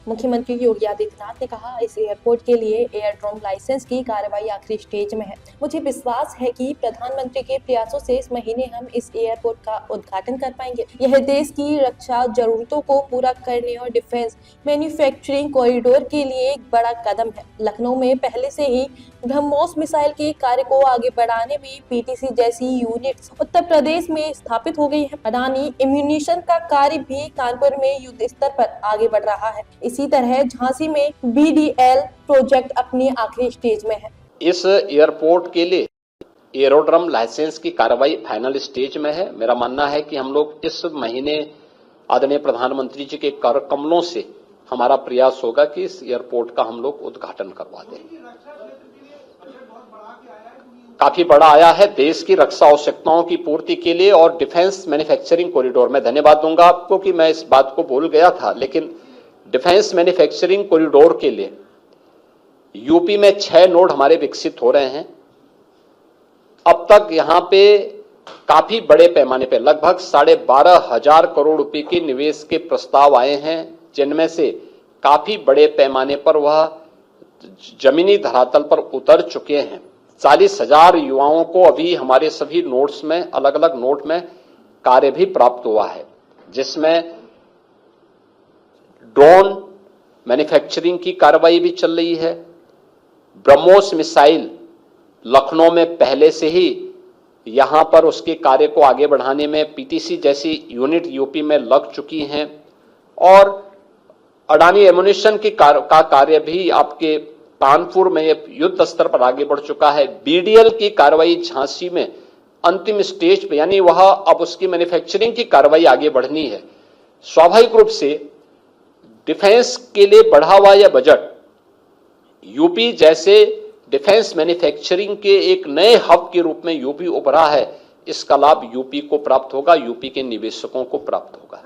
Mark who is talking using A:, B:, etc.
A: मुख्यमंत्री योगी आदित्यनाथ ने कहा, इस एयरपोर्ट के लिए एयरड्रोम लाइसेंस की कार्रवाई आखिरी स्टेज में है। मुझे विश्वास है कि प्रधानमंत्री के प्रयासों से इस महीने हम इस एयरपोर्ट का उद्घाटन कर पाएंगे। यह देश की रक्षा जरूरतों को पूरा करने और डिफेंस मैन्युफैक्चरिंग कॉरिडोर के लिए एक बड़ा कदम है। लखनऊ में पहले से ही ब्रह्मोस मिसाइल के कार्य को आगे बढ़ाने में पीटीसी जैसी यूनिट्स उत्तर प्रदेश में स्थापित हो गई है। अडानी इम्यूनिशन का कार्य भी कानपुर में युद्ध स्तर पर आगे बढ़ रहा है। इसी तरह झांसी में BDL प्रोजेक्ट अपनी आखिरी स्टेज में है।
B: इस एयरपोर्ट के लिए एरोड्रम लाइसेंस की कार्रवाई फाइनल स्टेज में है। मेरा मानना है कि हम लोग इस महीने आदरणीय प्रधानमंत्री जी के कर कमलों से हमारा प्रयास होगा कि इस एयरपोर्ट का हम लोग उद्घाटन करवा दें। काफी बड़ा आया है देश की रक्षा आवश्यकताओं की पूर्ति के लिए और डिफेंस मैन्युफैक्चरिंग कॉरिडोर में धन्यवाद दूंगा आपको कि मैं इस बात को भूल गया था, लेकिन डिफेंस मैन्युफैक्चरिंग कॉरिडोर के लिए यूपी में 6 नोड हमारे विकसित हो रहे हैं। अब तक यहां पे काफी बड़े पैमाने पे लगभग 12,500 करोड़ रुपए के निवेश के प्रस्ताव आए हैं, जिनमें से काफी बड़े पैमाने पर वह जमीनी धरातल पर उतर चुके हैं। 40,000 युवाओं को अभी हमारे सभी नोड्स में, अलग अलग नोड में कार्य भी प्राप्त हुआ है, जिसमें ड्रोन मैन्युफैक्चरिंग की कार्रवाई भी चल रही है। ब्रह्मोस मिसाइल लखनऊ में पहले से ही यहां पर उसके कार्य को आगे बढ़ाने में पीटीसी जैसी यूनिट यूपी में लग चुकी हैं और अडानी एम्यूनिशन की का कार्य भी आपके कानपुर में युद्ध स्तर पर आगे बढ़ चुका है। BDL की कार्रवाई झांसी में अंतिम स्टेज पे, यानी वह अब उसकी मैन्युफैक्चरिंग की कार्रवाई आगे बढ़नी है। स्वाभाविक रूप से डिफेंस के लिए बढ़ा हुआ यह बजट यूपी जैसे डिफेंस मैन्युफैक्चरिंग के एक नए हब के रूप में यूपी उभरा है, इसका लाभ यूपी को प्राप्त होगा, यूपी के निवेशकों को प्राप्त होगा।